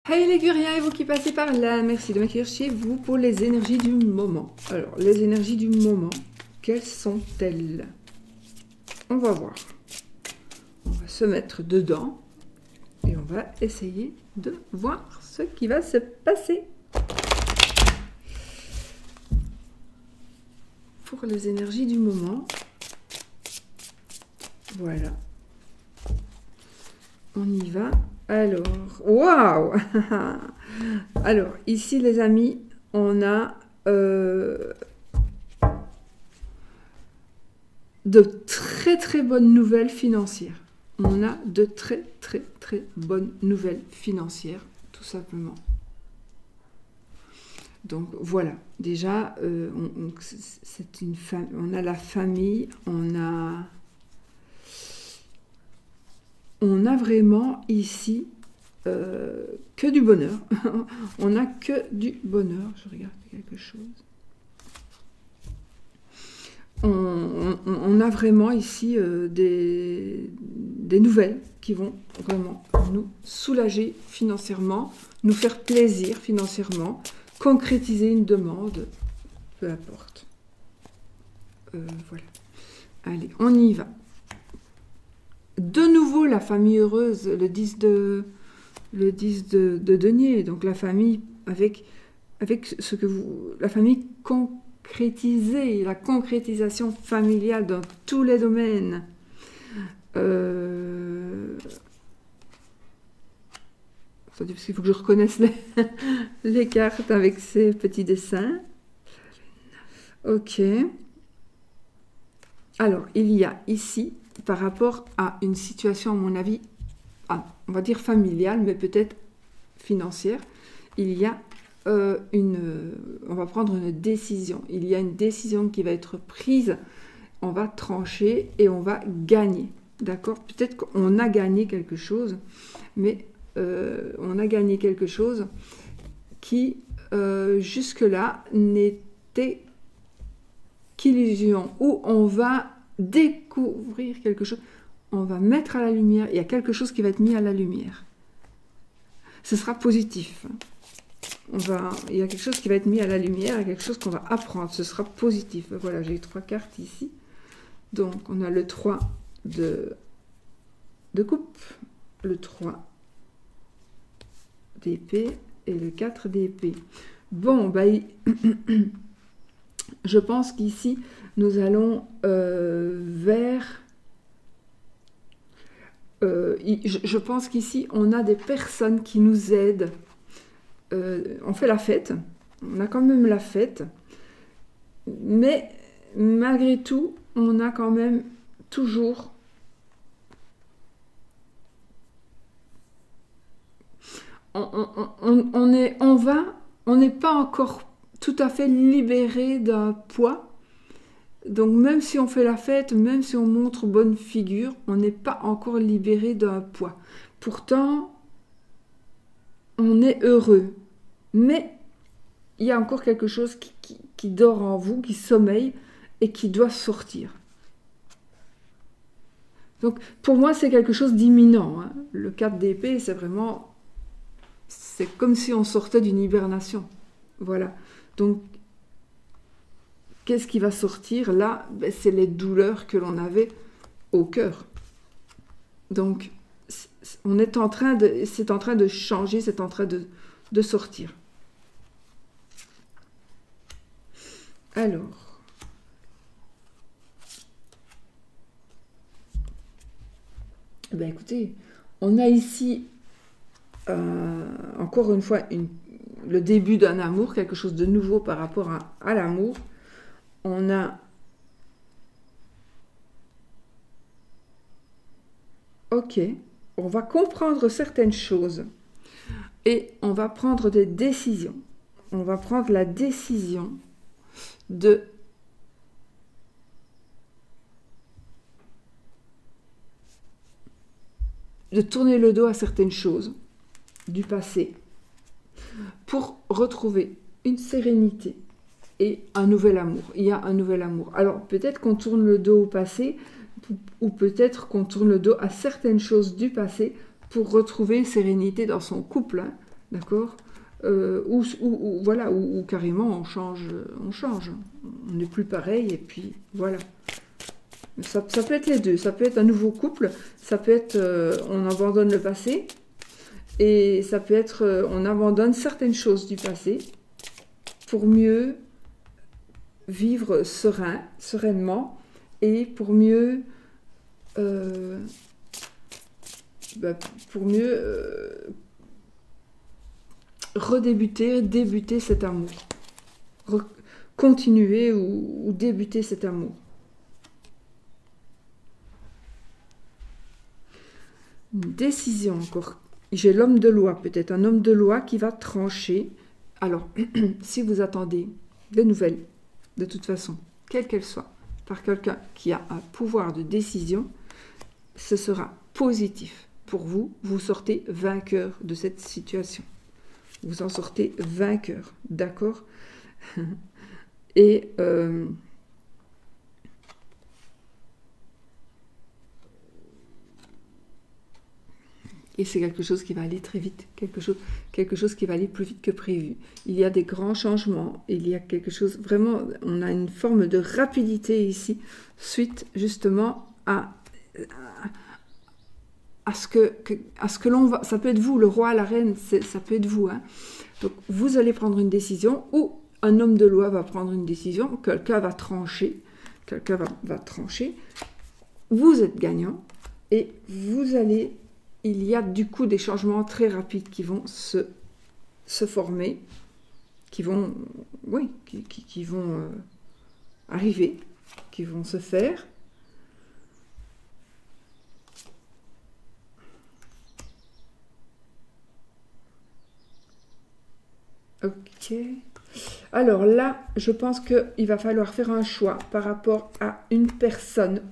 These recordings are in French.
Hey les Guriens et vous qui passez par là, merci de m'accueillir chez vous pour les énergies du moment. Alors, les énergies du moment, quelles sont-elles? On va voir. On va se mettre dedans et on va essayer de voir ce qui va se passer. Pour les énergies du moment, voilà. On y va. Alors, waouh! Alors, ici, les amis, on a de très très bonnes nouvelles financières. On a de très très très bonnes nouvelles financières, tout simplement. Donc voilà, déjà, c'est une on a la famille, on a vraiment ici que du bonheur. On n'a que du bonheur. Je regarde quelque chose. On a vraiment ici des nouvelles qui vont vraiment nous soulager financièrement, nous faire plaisir financièrement, concrétiser une demande, peu importe. Voilà. Allez, on y va. De nouveau, la famille heureuse, le 10 de denier, donc la famille avec ce que vous... La famille concrétisée, la concrétisation familiale dans tous les domaines. Attendez, parce qu'il faut que je reconnaisse les cartes avec ces petits dessins. Ok. Alors, il y a ici... par rapport à une situation, à mon avis, on va dire familiale, mais peut-être financière, il y a on va prendre une décision. Il y a une décision qui va être prise, on va trancher et on va gagner. D'accord? Peut-être qu'on a gagné quelque chose, mais on a gagné quelque chose qui, jusque-là, n'était qu'illusion, où on va découvrir quelque chose, on va mettre à la lumière, il y a quelque chose qui va être mis à la lumière. Ce sera positif. Il y a quelque chose qui va être mis à la lumière, il y a quelque chose qu'on va apprendre, ce sera positif. Voilà, j'ai 3 cartes ici. Donc, on a le 3 de coupe, le 3 d'épée et le 4 d'épée. Bon, je pense qu'ici, nous allons vers... je pense qu'ici, on a des personnes qui nous aident. On fait la fête. On a quand même la fête. Mais malgré tout, on a quand même toujours... On n'est pas encore tout à fait libéré d'un poids. Donc même si on fait la fête, même si on montre bonne figure, on n'est pas encore libéré d'un poids. Pourtant, on est heureux. Mais il y a encore quelque chose qui dort en vous, qui sommeille et qui doit sortir. Donc pour moi, c'est quelque chose d'imminent. Hein. Le 4 d'épée, c'est vraiment... C'est comme si on sortait d'une hibernation. Voilà. Donc, qu'est-ce qui va sortir là? C'est les douleurs que l'on avait au cœur. Donc, c'est en train de changer, c'est en train de sortir. Alors, écoutez, on a ici encore une fois le début d'un amour, quelque chose de nouveau par rapport à l'amour. On a... Ok, on va comprendre certaines choses et on va prendre des décisions. On va prendre la décision de tourner le dos à certaines choses du passé pour retrouver une sérénité et un nouvel amour. Il y a un nouvel amour. Alors peut-être qu'on tourne le dos au passé ou peut-être qu'on tourne le dos à certaines choses du passé pour retrouver une sérénité dans son couple. Hein. d'accord, voilà, ou carrément on change, on n'est plus pareil, et puis voilà. Ça peut être les deux, ça peut être un nouveau couple, ça peut être on abandonne le passé, et ça peut être on abandonne certaines choses du passé pour mieux vivre sereinement, et pour mieux débuter cet amour, continuer ou débuter cet amour. Une décision encore. J'ai l'homme de loi, peut-être un homme de loi qui va trancher. Alors, si vous attendez des nouvelles, de toute façon, quelle qu'elle soit, par quelqu'un qui a un pouvoir de décision, ce sera positif pour vous. Vous sortez vainqueur de cette situation. Vous en sortez vainqueur, d'accord? Et c'est quelque chose qui va aller très vite, quelque chose qui va aller plus vite que prévu. Il y a des grands changements, il y a quelque chose, vraiment, on a une forme de rapidité ici, suite justement à ce que l'on va, ça peut être vous, le roi, la reine, ça peut être vous, hein. Donc vous allez prendre une décision, ou un homme de loi va prendre une décision, quelqu'un va trancher, vous êtes gagnant, et vous allez, il y a du coup des changements très rapides qui vont se former, qui vont, oui, qui vont arriver, qui vont se faire. Ok. Alors là, je pense qu'il va falloir faire un choix par rapport à une personne.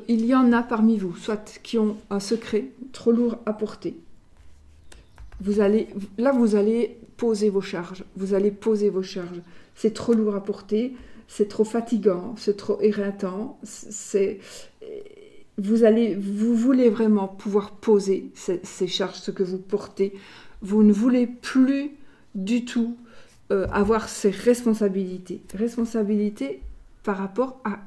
Il y en a parmi vous, soit qui ont un secret trop lourd à porter. Vous allez poser vos charges. C'est trop lourd à porter, c'est trop fatigant, c'est trop éreintant. Vous voulez vraiment pouvoir poser ces charges, ce que vous portez. Vous ne voulez plus du tout avoir ces responsabilités. Responsabilités par rapport à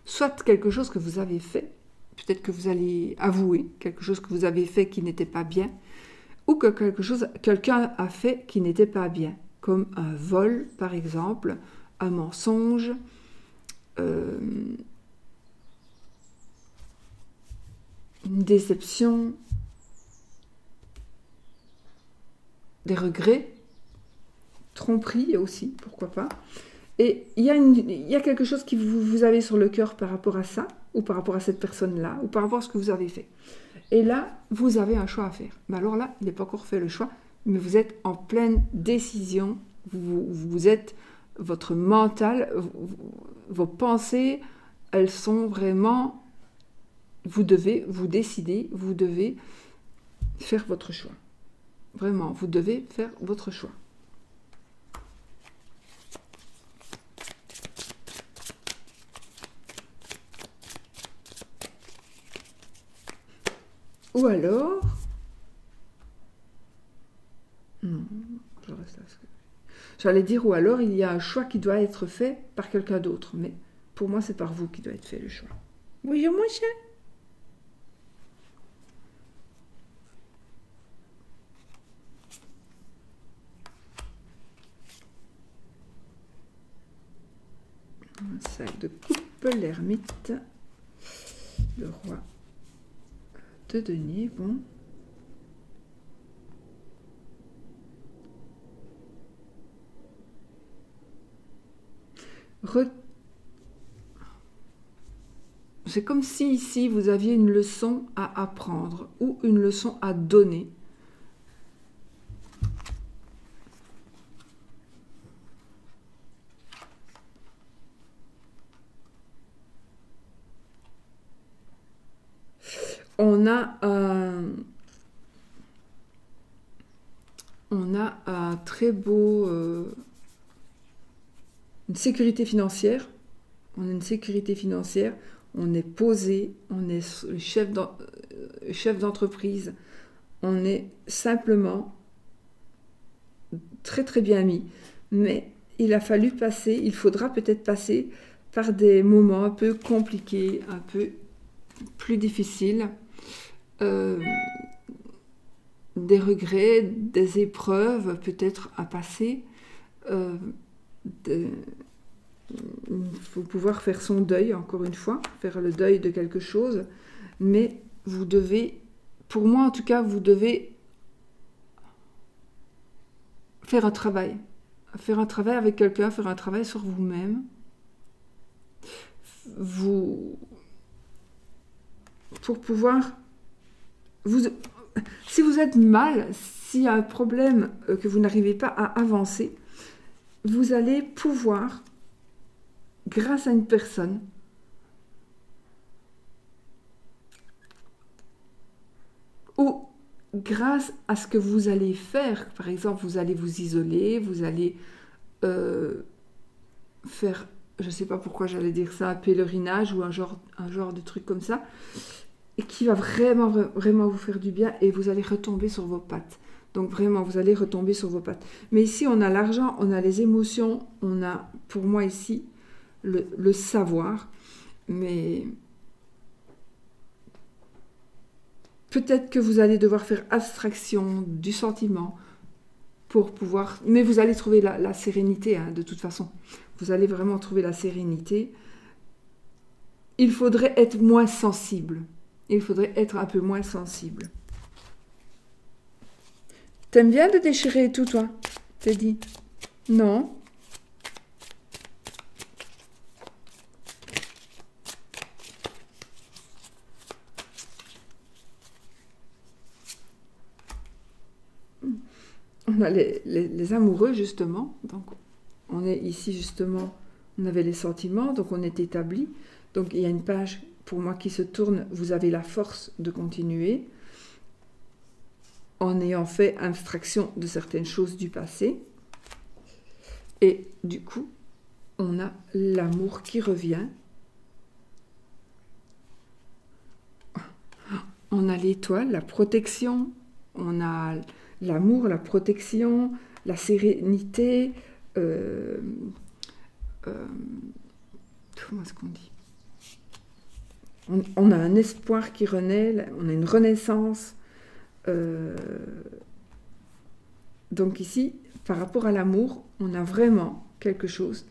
soit quelque chose que vous avez fait, peut-être que vous allez avouer quelque chose que vous avez fait qui n'était pas bien, ou que quelqu'un a fait qui n'était pas bien, comme un vol par exemple, un mensonge, une déception, des regrets, tromperie aussi, pourquoi pas. Et il y a quelque chose qui vous avez sur le cœur par rapport à ça, ou par rapport à cette personne-là, ou par rapport à ce que vous avez fait. Et là, vous avez un choix à faire. Mais alors là, il n'est pas encore fait le choix, mais vous êtes en pleine décision. Vous êtes, votre mental, vos pensées, elles sont vraiment... Vous devez vous décider, vous devez faire votre choix. Vraiment, vous devez faire votre choix. Ou alors... Non, je reste à ce que... J'allais dire, ou alors il y a un choix qui doit être fait par quelqu'un d'autre. Mais pour moi, c'est par vous qui doit être fait le choix. Bonjour mon chien. Un sac de coupe, l'ermite, le roi de denier, bon. C'est comme si ici vous aviez une leçon à apprendre ou une leçon à donner. On a un très beau... une sécurité financière. On a une sécurité financière. on est posé, on est chef d'entreprise, on est simplement très très bien mis. Mais il a fallu passer, il faudra peut-être passer par des moments un peu compliqués, un peu plus difficiles, des regrets, des épreuves peut-être à passer. Il faut pouvoir faire son deuil, encore une fois, faire le deuil de quelque chose, mais vous devez, pour moi en tout cas, vous devez faire un travail avec quelqu'un, faire un travail sur vous-même. Pour pouvoir, si vous êtes mal, s'il y a un problème que vous n'arrivez pas à avancer, vous allez pouvoir, grâce à une personne, ou grâce à ce que vous allez faire, par exemple, vous allez vous isoler, vous allez faire, je ne sais pas pourquoi j'allais dire ça, un pèlerinage ou un genre de truc comme ça, et qui va vraiment, vraiment vous faire du bien, et vous allez retomber sur vos pattes. Donc vraiment, vous allez retomber sur vos pattes. Mais ici, on a l'argent, on a les émotions, on a, pour moi ici, le savoir, mais peut-être que vous allez devoir faire abstraction du sentiment pour pouvoir... Mais vous allez trouver la sérénité, hein, de toute façon. Vous allez vraiment trouver la sérénité. Il faudrait être moins sensible. Il faudrait être un peu moins sensible. T'aimes bien de déchirer tout, toi, Teddy? Non? On a les amoureux, justement. Donc, on est ici, justement, on avait les sentiments, donc on est établi. Donc, il y a une page, pour moi, qui se tourne. Vous avez la force de continuer, en ayant fait abstraction de certaines choses du passé. Et du coup, on a l'amour qui revient. On a l'étoile, la protection. On a l'amour, la protection, la sérénité. Comment est-ce qu'on dit? On a un espoir qui renaît, on a une renaissance. Donc ici, par rapport à l'amour, on a vraiment quelque chose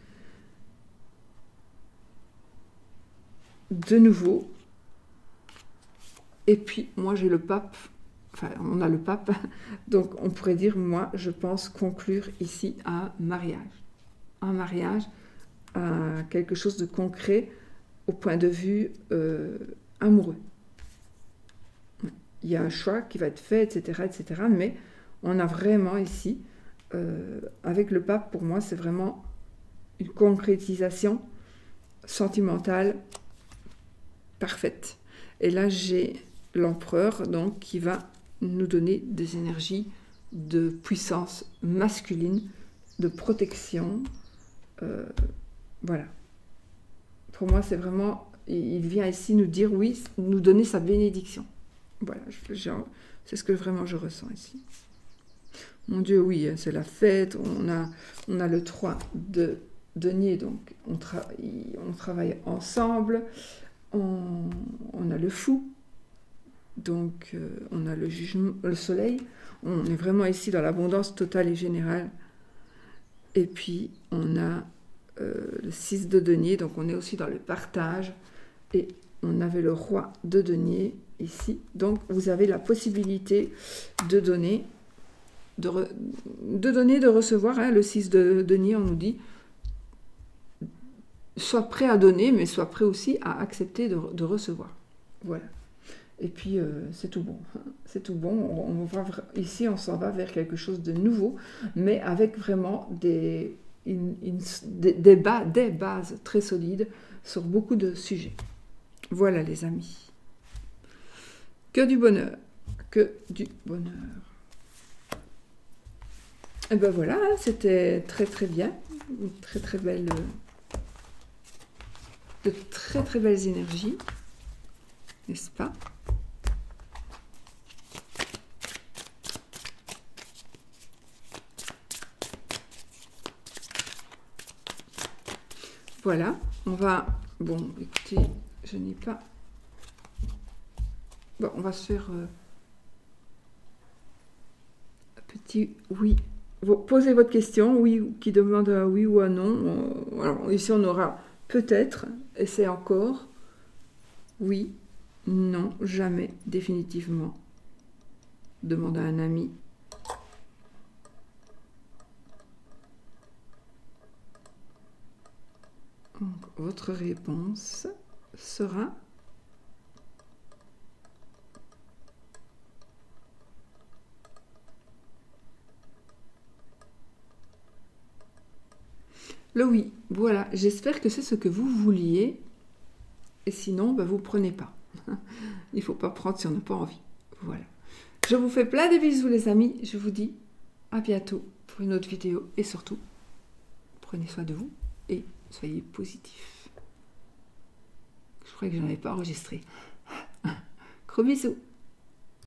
de nouveau. Et puis, moi, j'ai le pape. Enfin, on a le pape. Donc, on pourrait dire, moi, je pense conclure ici un mariage. Un mariage, quelque chose de concret au point de vue amoureux. Il y a un choix qui va être fait, etc., etc. Mais on a vraiment ici, avec le pape, pour moi, c'est vraiment une concrétisation sentimentale parfaite. Et là, j'ai l'empereur, donc, qui va nous donner des énergies de puissance masculine, de protection. Voilà. Pour moi, c'est vraiment... Il vient ici nous dire oui, nous donner sa bénédiction. Voilà, c'est ce que vraiment je ressens ici. Mon Dieu, oui, c'est la fête. On a le 3 de denier, donc on travaille ensemble. On a le fou, donc on a le jugement, le soleil. On est vraiment ici dans l'abondance totale et générale. Et puis on a le 6 de denier, donc on est aussi dans le partage. Et on avait le roi de denier ici. Donc vous avez la possibilité de donner, de recevoir. Hein, le 6 de denier, on nous dit sois prêt à donner, mais sois prêt aussi à accepter de recevoir. Voilà. Et puis, c'est tout bon. C'est tout bon. Ici, on s'en va vers quelque chose de nouveau, mais avec vraiment des bases très solides sur beaucoup de sujets. Voilà, les amis. Que du bonheur. Que du bonheur. Et ben voilà, hein, c'était très très bien. Une très très belle... de très très belles énergies, n'est-ce pas? Voilà, on va... Bon, écoutez, je n'ai pas... Bon, on va se faire un petit oui. Posez votre question, oui, qui demande un oui ou un non. Alors, ici, on aura peut-être, et c'est encore, oui, non, jamais, définitivement. Demande à un ami. Donc, votre réponse sera... le oui. Voilà, j'espère que c'est ce que vous vouliez. Et sinon, ben, vous ne prenez pas. Il ne faut pas prendre si on n'a pas envie. Voilà. Je vous fais plein de bisous les amis. Je vous dis à bientôt pour une autre vidéo. Et surtout, prenez soin de vous et soyez positifs. Je crois que je n'en avais pas enregistré. Gros bisous.